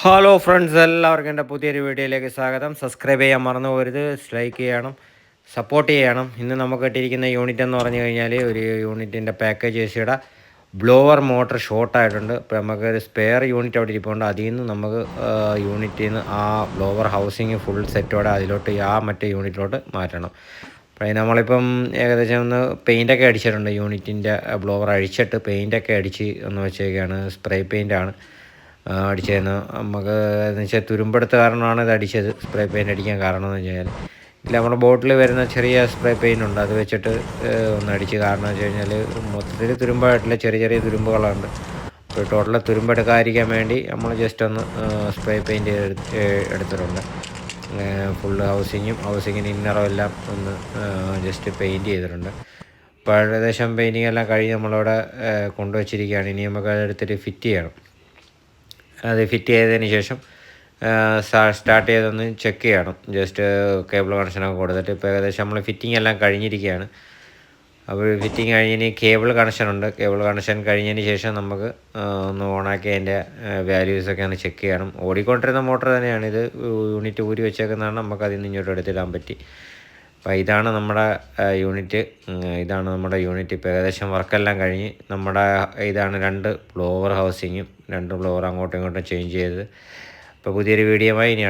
Hello friends, എല്ലാവർക്കും എൻ്റെ പുതിയൊരു വീഡിയോയിലേക്ക് സ്വാഗതം. സബ്സ്ക്രൈബ് ചെയ്യാൻ മറന്നു പോകരുത്, ലൈക്ക് ചെയ്യണം, സപ്പോർട്ട് ചെയ്യണം. ഇന്ന് നമുക്ക് ഇട്ടിരിക്കുന്ന യൂണിറ്റ് എന്ന് പറഞ്ഞു കഴിഞ്ഞാൽ ഒരു യൂണിറ്റിൻ്റെ പാക്കേജ് എ സിയുടെ ബ്ലോവർ മോട്ടർ ഷോർട്ടായിട്ടുണ്ട്. ഇപ്പോൾ നമുക്കൊരു സ്പെയർ യൂണിറ്റ് അവിടെ ഇരിപ്പുണ്ട്. അതിൽ നിന്ന് നമുക്ക് യൂണിറ്റിൽ നിന്ന് ആ ബ്ലോവർ ഹൗസിങ് ഫുൾ സെറ്റോടെ അതിലോട്ട് മറ്റേ യൂണിറ്റിലോട്ട് മാറ്റണം. അപ്പോൾ നമ്മളിപ്പം ഏകദേശം ഒന്ന് പെയിൻ്റൊക്കെ അടിച്ചിട്ടുണ്ട്. യൂണിറ്റിൻ്റെ ബ്ലോവർ അഴിച്ചിട്ട് പെയിൻ്റൊക്കെ അടിച്ച് ഒന്ന് വെച്ചേക്കാണ്. സ്പ്രേ പെയിൻ്റാണ് അടിച്ചതെന്ന്. നമുക്ക് എന്ന് വെച്ചാൽ തുരുമ്പെടുത്ത കാരണമാണ് ഇത് അടിച്ചത്. സ്പ്രേ പെയിൻ്റ് അടിക്കാൻ കാരണം എന്ന് വെച്ച് കഴിഞ്ഞാൽ ഇല്ല, നമ്മുടെ ബോട്ടിൽ വരുന്ന ചെറിയ സ്പ്രേ പെയിൻ്റ് ഉണ്ട്, അത് വെച്ചിട്ട് ഒന്ന് അടിച്ച്. കാരണം എന്ന് വെച്ച് കഴിഞ്ഞാൽ മൊത്തത്തിൽ തുരുമ്പായിട്ടില്ല, ചെറിയ ചെറിയ തുരുമ്പുകളുണ്ട്. അപ്പോൾ ടോട്ടൽ തുരുമ്പെടുക്കാതിരിക്കാൻ വേണ്ടി നമ്മൾ ജസ്റ്റ് ഒന്ന് സ്പ്രേ പെയിൻറ്റ് എടുത്തിട്ടുണ്ട്. ഫുള്ള് ഹൗസിങ്ങിന് ഇന്നറും എല്ലാം ഒന്ന് ജസ്റ്റ് പെയിൻറ്റ് ചെയ്തിട്ടുണ്ട്. അപ്പോൾ ഏകദേശം പെയിൻറ്റിങ് എല്ലാം കഴിഞ്ഞ് നമ്മളിവിടെ കൊണ്ടുവച്ചിരിക്കുകയാണ്. ഇനി നമുക്ക് അതെടുത്തിട്ട് ഫിറ്റ് ചെയ്യണം. അത് ഫിറ്റ് ചെയ്തതിന് ശേഷം സ്റ്റാർട്ട് ചെയ്തൊന്ന് ചെക്ക് ചെയ്യണം. ജസ്റ്റ് കേബിൾ കണക്ഷനൊക്കെ കൊടുത്തിട്ട് ഇപ്പോൾ ഏകദേശം നമ്മൾ ഫിറ്റിംഗ് എല്ലാം കഴിഞ്ഞിരിക്കുകയാണ്. അപ്പോൾ ഫിറ്റിംഗ് കഴിഞ്ഞ് കേബിൾ കണക്ഷനുണ്ട്. കേബിൾ കണക്ഷൻ കഴിഞ്ഞതിന് ശേഷം നമുക്ക് ഒന്ന് ഓണാക്കി അതിൻ്റെ വാല്യൂസൊക്കെ ഒന്ന് ചെക്ക് ചെയ്യണം. ഓടിക്കൊണ്ടിരുന്ന മോട്ടർ തന്നെയാണ് ഇത്. യൂണിറ്റ് ഊരി വെച്ചേക്കുന്നതാണ്, നമുക്ക് അതിൽ നിന്ന് ഇങ്ങോട്ട് എടുത്തിടാൻ പറ്റി. അപ്പോൾ ഇതാണ് നമ്മുടെ യൂണിറ്റ്. ഇപ്പോൾ ഏകദേശം വർക്കെല്ലാം കഴിഞ്ഞ് ഇതാണ് 2 ബ്ലോവർ ഹൗസിങ്ങും 2 ബ്ലോവർ അങ്ങോട്ടും ഇങ്ങോട്ടും ചേഞ്ച് ചെയ്തത്. അപ്പോൾ പുതിയൊരു വീഡിയോയുമായി ഇനി